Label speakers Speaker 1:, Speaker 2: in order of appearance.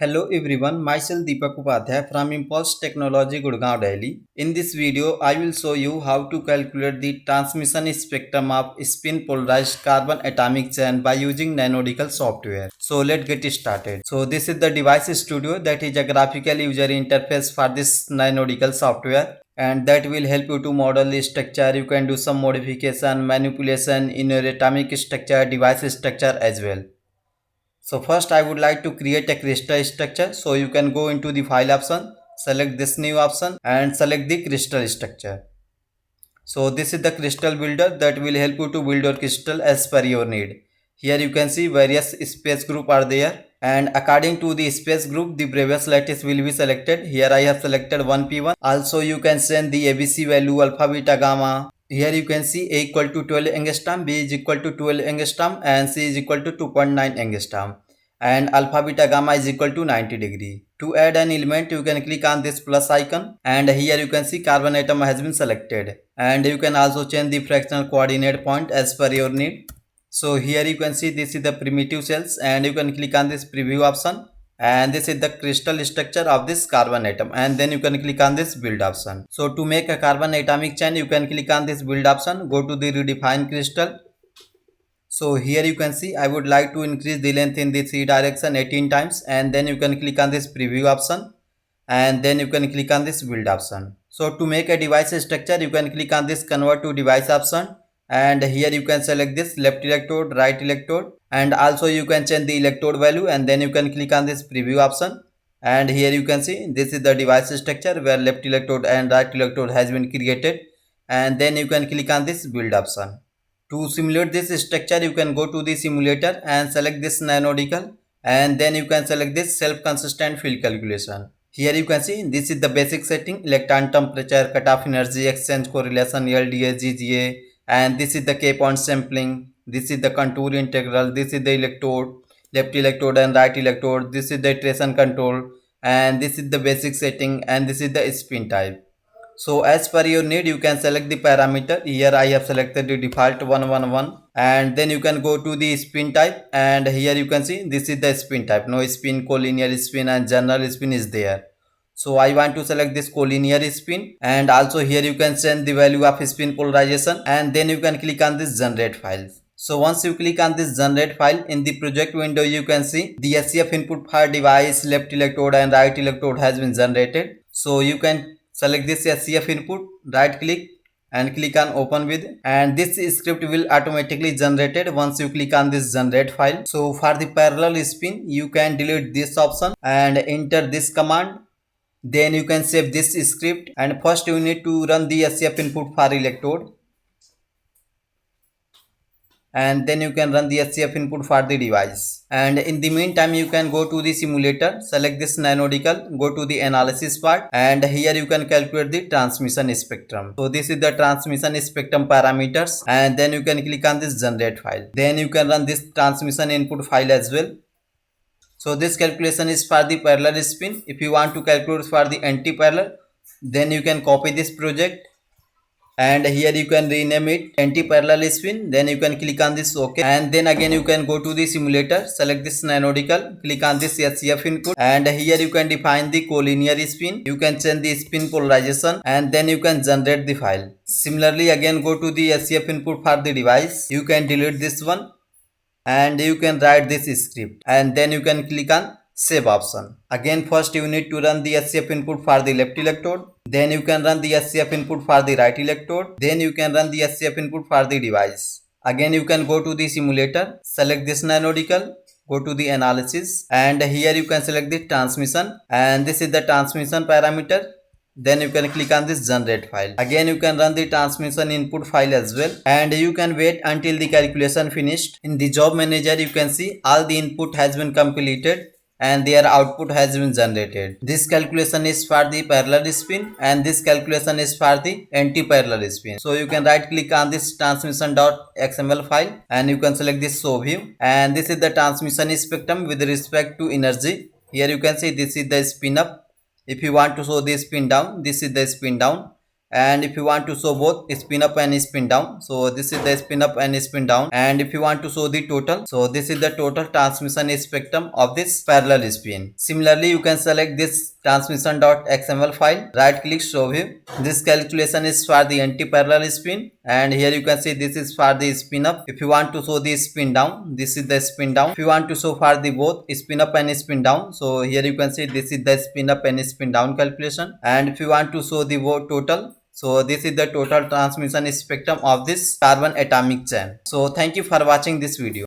Speaker 1: Hello everyone, myself Deepak Upadhyay from Impulse Technology, Gurgaon, Delhi. In this video, I will show you how to calculate the transmission spectrum of spin polarized carbon atomic chain by using Nanodical software. So let's get started. So this is the device studio, that is a graphical user interface for this Nanodical software, and that will help you to model the structure. You can do some modification, manipulation in your atomic structure, device structure as well. So first I would like to create a crystal structure. So you can go into the file option, select this new option and select the crystal structure. So this is the crystal builder that will help you to build your crystal as per your need. Here you can see various space group are there, and according to the space group the Bravais lattice will be selected. Here I have selected 1p1. Also you can send the ABC value alpha, beta, gamma. Here you can see A equal to 12 angstrom, B is equal to 12 angstrom and C is equal to 2.9 angstrom, and alpha, beta, gamma is equal to 90 degree. To add an element you can click on this plus icon, and here you can see carbon atom has been selected, and you can also change the fractional coordinate point as per your need. So here you can see this is the primitive cells, and you can click on this preview option, and this is the crystal structure of this carbon atom, and then you can click on this build option. So to make a carbon atomic chain you can click on this build option, go to the redefine crystal. So here you can see I would like to increase the length in the C direction 18 times, and then you can click on this preview option, and then you can click on this build option. So to make a device structure you can click on this convert to device option, and here you can select this left electrode, right electrode, and also you can change the electrode value, and then you can click on this preview option, and here you can see this is the device structure where left electrode and right electrode has been created, and then you can click on this build option. To simulate this structure you can go to the simulator and select this Nanodical, and then you can select this self-consistent field calculation. Here you can see this is the basic setting: electron temperature, cutoff energy, exchange correlation, LDA, GGA, and this is the K point sampling, this is the contour integral, this is the electrode, left electrode and right electrode, this is the iteration control, and this is the basic setting, and this is the spin type. So as per your need you can select the parameter. Here I have selected the default 111, and then you can go to the spin type, and here you can see this is the spin type: no spin, collinear spin and general spin is there. So I want to select this collinear spin, and also here you can send the value of spin polarization, and then you can click on this generate files. So once you click on this generate file, in the project window you can see the SCF input for device, left electrode and right electrode has been generated. So you can select this SCF input, right click and click on open with, and this script will automatically generated once you click on this generate file. So for the parallel spin you can delete this option and enter this command, then you can save this script, and first you need to run the SCF input for electrode, and then you can run the SCF input for the device. And in the meantime you can go to the simulator, select this Nanodical, go to the analysis part, and here you can calculate the transmission spectrum. So this is the transmission spectrum parameters, and then you can click on this generate file, then you can run this transmission input file as well. So this calculation is for the parallel spin. If you want to calculate for the anti-parallel, then you can copy this project, and here you can rename it anti-parallel spin, then you can click on this OK, and then again you can go to the simulator, select this Nanodical, click on this SCF input, and here you can define the collinear spin, you can change the spin polarization, and then you can generate the file. Similarly again go to the SCF input for the device, you can delete this one, and you can write this script, and then you can click on save option. Again first you need to run the SCF input for the left electrode, then you can run the SCF input for the right electrode, then you can run the SCF input for the device. Again you can go to the simulator, select this Nanodical, go to the analysis, and here you can select the transmission, and this is the transmission parameter, then you can click on this generate file. Again you can run the transmission input file as well, and you can wait until the calculation finished. In the job manager you can see all the input has been completed and their output has been generated. This calculation is for the parallel spin, and this calculation is for the anti-parallel spin. So you can right click on this transmission.xml file, and you can select this show view, and this is the transmission spectrum with respect to energy. Here you can see this is the spin up. If you want to show the spin down, this is the spin down, And if you want to show both spin up and spin down, so this is the spin up and spin down. And if you want to show the total, so this is the total transmission spectrum of this parallel spin. Similarly, you can select this transmission.xml file, right click, show view. This calculation is for the anti-parallel spin, and here you can see this is for the spin up. If you want to show the spin down, this is the spin down. If you want to show for the both spin up and spin down, so here you can see this is the spin up and spin down calculation. And if you want to show the total, so this is the total transmission spectrum of this carbon atomic chain. So thank you for watching this video.